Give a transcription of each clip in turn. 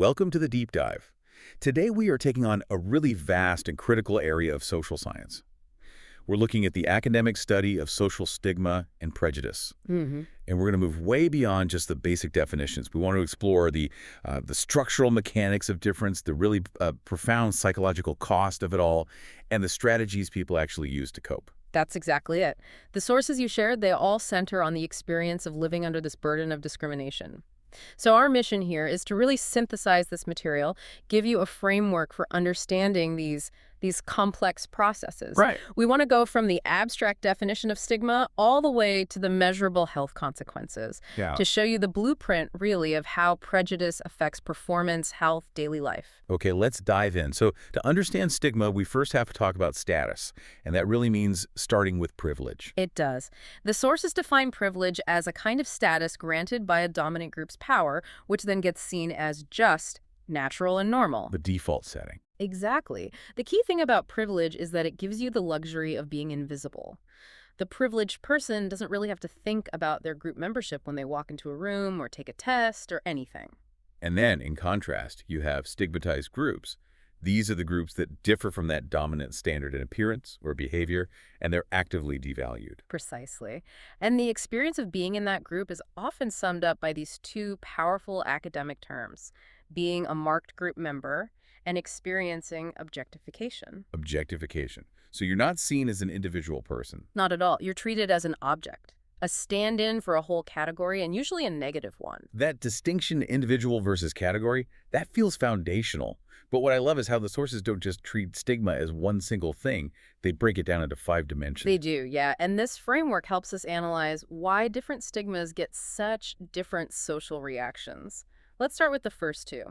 welcome to the deep dive. Today we are taking on a really vast and critical area of social science. We're looking at the academic study of social stigma and prejudice. And we're going to move way beyond just the basic definitions. We want to explore the structural mechanics of difference, the really profound psychological cost of it all, and the strategies people actually use to cope. That's exactly it. The sources you shared, they all center on the experience of living under this burden of discrimination. So our mission here is to really synthesize this material, give you a framework for understanding these complex processes. Right. We want to go from the abstract definition of stigma all the way to the measurable health consequences to show you the blueprint, really, of how prejudice affects performance, health, daily life. Okay, let's dive in. So to understand stigma, we first have to talk about status, and that really means starting with privilege. It does. The sources define privilege as a kind of status granted by a dominant group's power, which then gets seen as just, natural, and normal. The default setting. Exactly. The key thing about privilege is that it gives you the luxury of being invisible. The privileged person doesn't really have to think about their group membership when they walk into a room or take a test or anything. And then, in contrast, you have stigmatized groups. These are the groups that differ from that dominant standard in appearance or behavior, and they're actively devalued. Precisely. And the experience of being in that group is often summed up by these two powerful academic terms: being a marked group member and experiencing objectification. Objectification. So you're not seen as an individual person. Not at all. You're treated as an object, a stand-in for a whole category, and usually a negative one. That distinction, individual versus category, that feels foundational. But what I love is how the sources don't just treat stigma as one single thing. They break it down into 5 dimensions. They do, yeah. And this framework helps us analyze why different stigmas get such different social reactions. Let's start with the first two: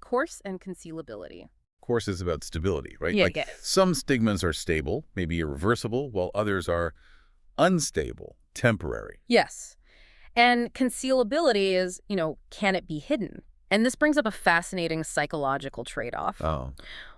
course and concealability. Course is about stability, right? Yeah, some stigmas are stable, maybe irreversible, while others are unstable, temporary. Yes. And concealability is, can it be hidden? And this brings up a fascinating psychological trade-off. Oh.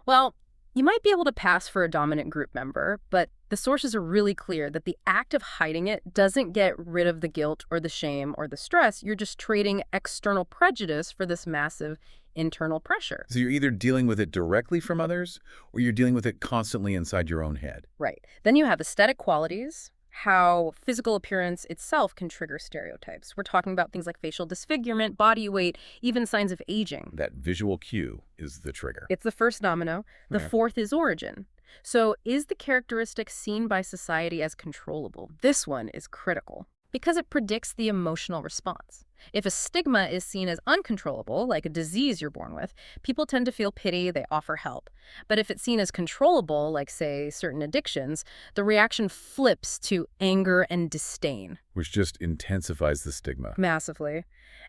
Well, you might be able to pass for a dominant group member, but the sources are really clear that the act of hiding it doesn't get rid of the guilt or the shame or the stress. You're just trading external prejudice for this massive internal pressure. So you're either dealing with it directly from others, or you're dealing with it constantly inside your own head. Right. Then you have aesthetic qualities, how physical appearance itself can trigger stereotypes. We're talking about things like facial disfigurement, body weight, even signs of aging. That visual cue is the trigger. It's the first domino. The fourth is origin. So is the characteristic seen by society as controllable? This one is critical because it predicts the emotional response. If a stigma is seen as uncontrollable, like a disease you're born with, people tend to feel pity, they offer help. But if it's seen as controllable, like, say, certain addictions, the reaction flips to anger and disdain. Which just intensifies the stigma. Massively.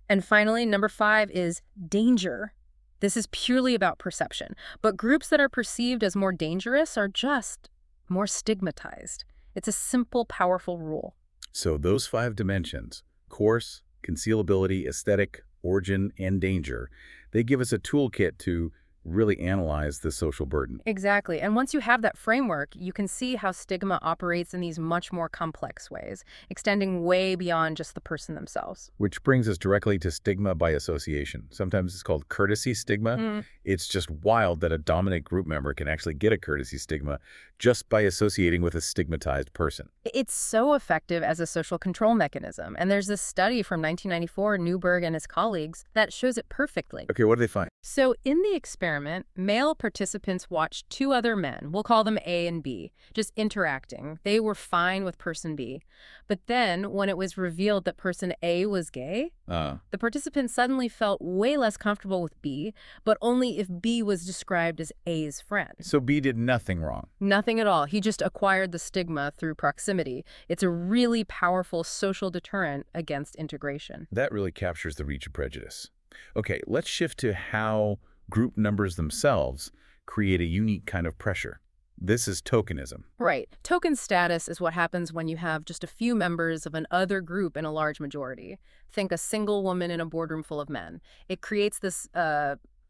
And finally, number 5 is danger. This is purely about perception. But groups that are perceived as more dangerous are just more stigmatized. It's a simple, powerful rule. So those 5 dimensions, course, concealability, aesthetic, origin, and danger, they give us a toolkit to really analyze the social burden. Exactly. And once you have that framework, you can see how stigma operates in these much more complex ways, extending way beyond just the person themselves. Which brings us directly to stigma by association. Sometimes it's called courtesy stigma. It's just wild that a dominant group member can actually get a courtesy stigma just by associating with a stigmatized person. It's so effective as a social control mechanism. And there's this study from 1994, Newberg and his colleagues, that shows it perfectly. Okay, what do they find? So in the experiment, male participants watched 2 other men, we'll call them A and B, just interacting. They were fine with person B. But then, when it was revealed that person A was gay, the participants suddenly felt way less comfortable with B, but only if B was described as A's friend. So B did nothing wrong. Nothing at all. He just acquired the stigma through proximity. It's a really powerful social deterrent against integration. That really captures the reach of prejudice. Okay, let's shift to how group numbers themselves create a unique kind of pressure. This is tokenism. Right. Token status is what happens when you have just a few members of an other group in a large majority. Think a single woman in a boardroom full of men. It creates this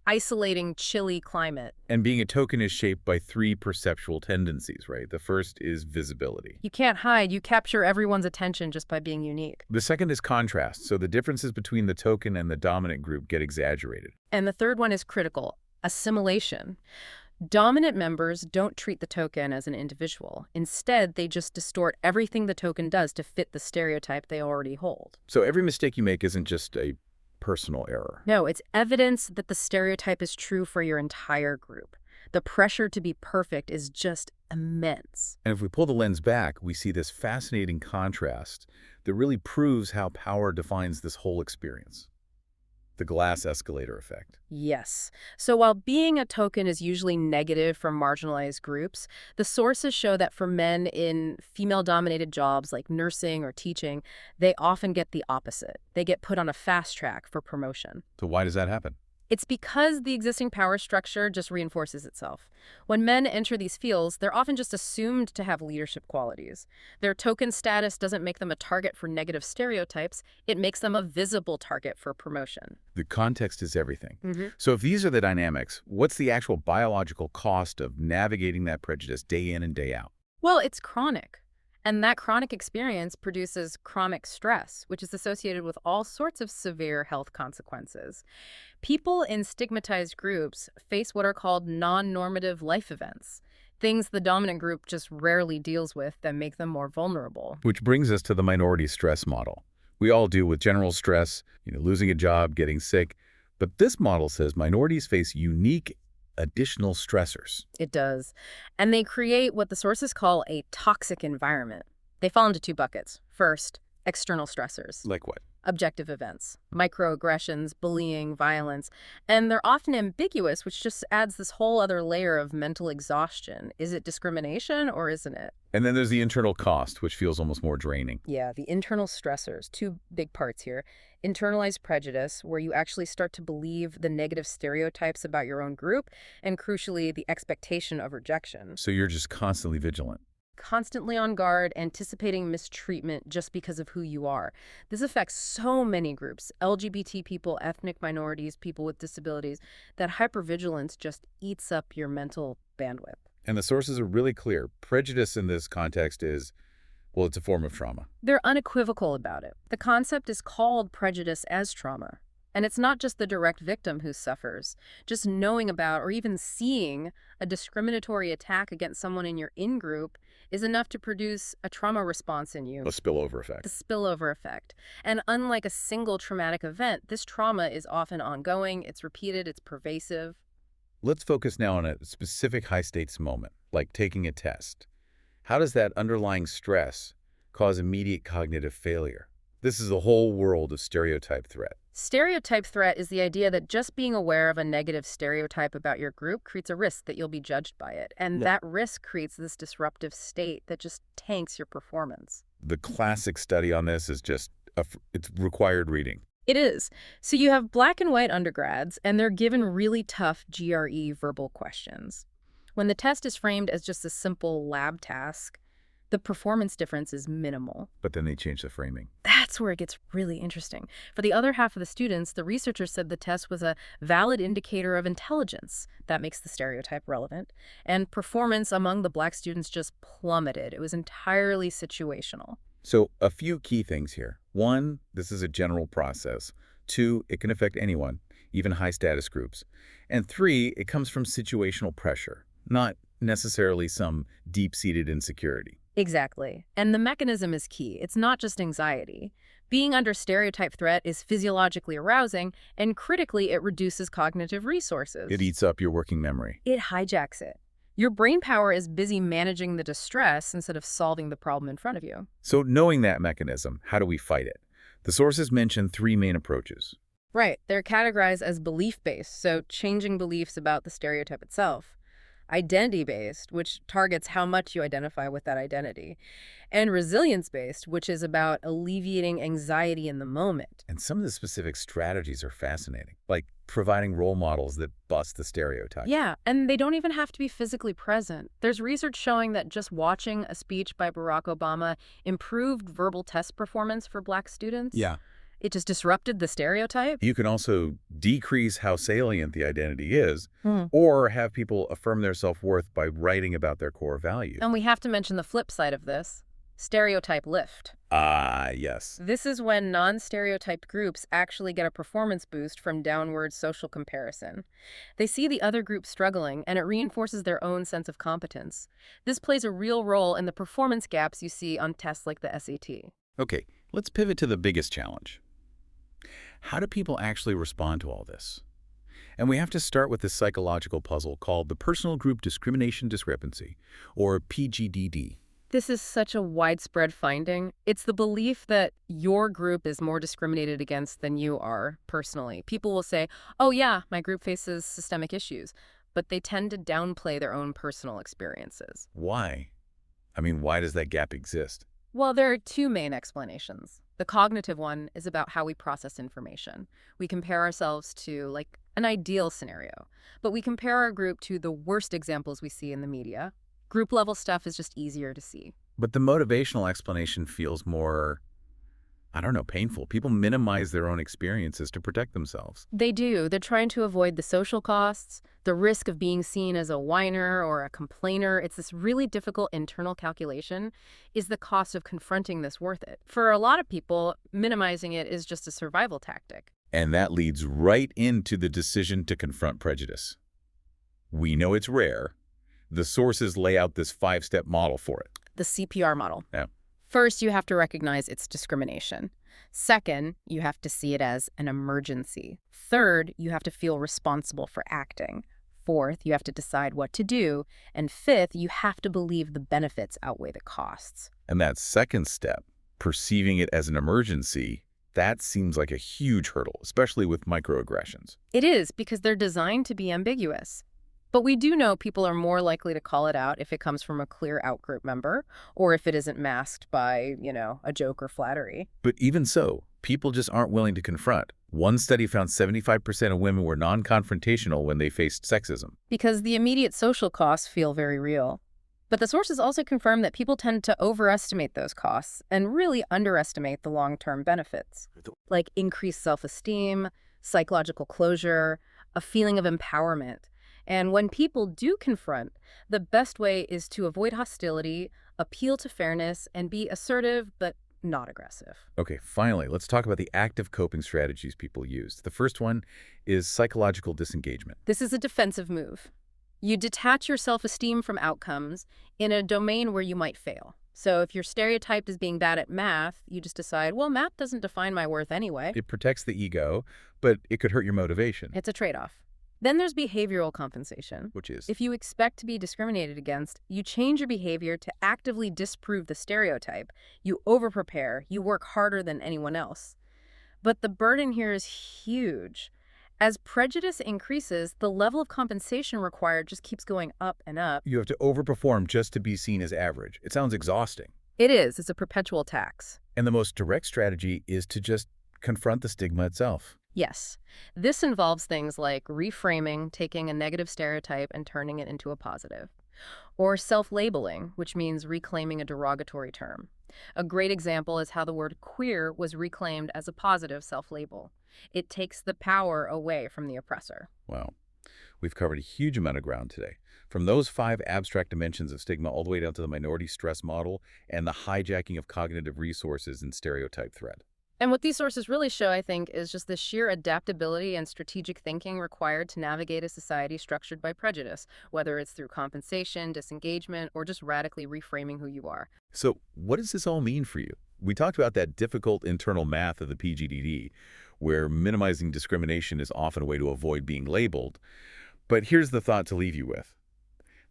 isolating, chilly climate. And being a token is shaped by three perceptual tendencies, right? The first is visibility. You can't hide. You capture everyone's attention just by being unique. The second is contrast, so the differences between the token and the dominant group get exaggerated. And the third one is critical, assimilation. Dominant members don't treat the token as an individual. Instead, they just distort everything the token does to fit the stereotype they already hold. So every mistake you make isn't just a personal error. No, it's evidence that the stereotype is true for your entire group. The pressure to be perfect is just immense. And if we pull the lens back, we see this fascinating contrast that really proves how power defines this whole experience. The glass escalator effect. Yes. So while being a token is usually negative for marginalized groups, the sources show that for men in female-dominated jobs like nursing or teaching, they often get the opposite. They get put on a fast track for promotion. So why does that happen? It's because the existing power structure just reinforces itself. When men enter these fields, they're often just assumed to have leadership qualities. Their token status doesn't make them a target for negative stereotypes. It makes them a visible target for promotion. The context is everything. So if these are the dynamics, what's the actual biological cost of navigating that prejudice day in and day out? Well, it's chronic. And that chronic experience produces chronic stress, which is associated with all sorts of severe health consequences. People in stigmatized groups face what are called non-normative life events, things the dominant group just rarely deals with that make them more vulnerable. Which brings us to the minority stress model. We all deal with general stress, losing a job, getting sick. But this model says minorities face unique additional stressors. It does. And they create what the sources call a toxic environment. They fall into two buckets. First, external stressors. Like what? Objective events, microaggressions, bullying, violence. And they're often ambiguous, which just adds this whole other layer of mental exhaustion. Is it discrimination or isn't it? And then there's the internal cost, which feels almost more draining. Yeah, the internal stressors, two big parts here. Internalized prejudice, where you actually start to believe the negative stereotypes about your own group, and crucially, the expectation of rejection. So you're just constantly vigilant. Constantly on guard, anticipating mistreatment just because of who you are. This affects so many groups, LGBT people, ethnic minorities, people with disabilities, that hypervigilance just eats up your mental bandwidth. And the sources are really clear. Prejudice in this context is, well, it's a form of trauma. They're unequivocal about it. The concept is called prejudice as trauma. And it's not just the direct victim who suffers. Just knowing about or even seeing a discriminatory attack against someone in your in-group is enough to produce a trauma response in you. A spillover effect. The spillover effect. And unlike a single traumatic event, this trauma is often ongoing, it's repeated, it's pervasive. Let's focus now on a specific high-stakes moment, like taking a test. How does that underlying stress cause immediate cognitive failure? This is the whole world of stereotype threat. Stereotype threat is the idea that just being aware of a negative stereotype about your group creates a risk that you'll be judged by it. And that risk creates this disruptive state that just tanks your performance. The classic study on this is just, it's required reading. It is. So you have black and white undergrads, and they're given really tough GRE verbal questions. When the test is framed as just a simple lab task, the performance difference is minimal. But then they change the framing. That's where it gets really interesting. For the other half of the students, the researchers said the test was a valid indicator of intelligence. That makes the stereotype relevant. And performance among the black students just plummeted. It was entirely situational. So a few key things here. One, this is a general process. Two, it can affect anyone, even high-status groups. And three, it comes from situational pressure, not necessarily some deep-seated insecurity. Exactly. And the mechanism is key. It's not just anxiety. Being under stereotype threat is physiologically arousing, and critically, it reduces cognitive resources. It eats up your working memory. It hijacks it. Your brain power is busy managing the distress instead of solving the problem in front of you. So knowing that mechanism, how do we fight it? The sources mention three main approaches. Right. They're categorized as belief-based, so changing beliefs about the stereotype itself. Identity-based, which targets how much you identify with that identity. And resilience-based, which is about alleviating anxiety in the moment. And some of the specific strategies are fascinating, like providing role models that bust the stereotype. Yeah, and they don't even have to be physically present. There's research showing that just watching a speech by Barack Obama improved verbal test performance for black students. Yeah. It just disrupted the stereotype? You can also decrease how salient the identity is, or have people affirm their self-worth by writing about their core value. And we have to mention the flip side of this, stereotype lift. Ah, yes. This is when non-stereotyped groups actually get a performance boost from downward social comparison. They see the other group struggling, and it reinforces their own sense of competence. This plays a real role in the performance gaps you see on tests like the SAT. Okay, let's pivot to the biggest challenge. How do people actually respond to all this? And we have to start with this psychological puzzle called the Personal Group Discrimination Discrepancy, or PGDD. This is such a widespread finding. It's the belief that your group is more discriminated against than you are personally. People will say, oh yeah, my group faces systemic issues, but they tend to downplay their own personal experiences. Why? I mean, why does that gap exist? Well, there are two main explanations. The cognitive one is about how we process information. We compare ourselves to, like, an ideal scenario, but we compare our group to the worst examples we see in the media. Group-level stuff is just easier to see. But the motivational explanation feels more, I don't know, painful. People minimize their own experiences to protect themselves. They do. They're trying to avoid the social costs, the risk of being seen as a whiner or a complainer. It's this really difficult internal calculation. Is the cost of confronting this worth it? For a lot of people, minimizing it is just a survival tactic. And that leads right into the decision to confront prejudice. We know it's rare. The sources lay out this 5-step model for it. The CPR model. Yeah. First, you have to recognize it's discrimination. Second, you have to see it as an emergency. Third, you have to feel responsible for acting. Fourth, you have to decide what to do. And fifth, you have to believe the benefits outweigh the costs. And that second step, perceiving it as an emergency, that seems like a huge hurdle, especially with microaggressions. It is, because they're designed to be ambiguous. But we do know people are more likely to call it out if it comes from a clear outgroup member, or if it isn't masked by, a joke or flattery. But even so, people just aren't willing to confront. One study found 75% of women were non-confrontational when they faced sexism. Because the immediate social costs feel very real. But the sources also confirm that people tend to overestimate those costs and really underestimate the long-term benefits, like increased self-esteem, psychological closure, a feeling of empowerment. And when people do confront, the best way is to avoid hostility, appeal to fairness, and be assertive but not aggressive. Okay, finally, let's talk about the active coping strategies people use. The first one is psychological disengagement. This is a defensive move. You detach your self-esteem from outcomes in a domain where you might fail. So if you're stereotyped as being bad at math, you just decide, well, math doesn't define my worth anyway. It protects the ego, but it could hurt your motivation. It's a trade-off. Then there's behavioral compensation. Which is? If you expect to be discriminated against, you change your behavior to actively disprove the stereotype. You overprepare. You work harder than anyone else. But the burden here is huge. As prejudice increases, the level of compensation required just keeps going up and up. You have to overperform just to be seen as average. It sounds exhausting. It is. It's a perpetual tax. And the most direct strategy is to just confront the stigma itself. Yes. This involves things like reframing, taking a negative stereotype and turning it into a positive. Or self-labeling, which means reclaiming a derogatory term. A great example is how the word queer was reclaimed as a positive self-label. It takes the power away from the oppressor. Wow. We've covered a huge amount of ground today. From those 5 abstract dimensions of stigma all the way down to the minority stress model and the hijacking of cognitive resources in Stereotype Threat. And what these sources really show, I think, is just the sheer adaptability and strategic thinking required to navigate a society structured by prejudice, whether it's through compensation, disengagement, or just radically reframing who you are. So what does this all mean for you? We talked about that difficult internal math of the PGDD, where minimizing discrimination is often a way to avoid being labeled. But here's the thought to leave you with.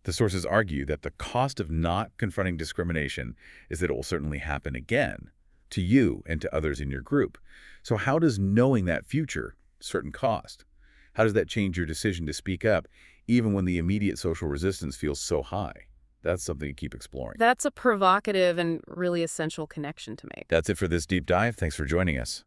The sources argue that the cost of not confronting discrimination is that it will certainly happen again, to you and to others in your group. So how does knowing that future, certain cost, how does that change your decision to speak up, even when the immediate social resistance feels so high? That's something to keep exploring. That's a provocative and really essential connection to make. That's it for this deep dive. Thanks for joining us.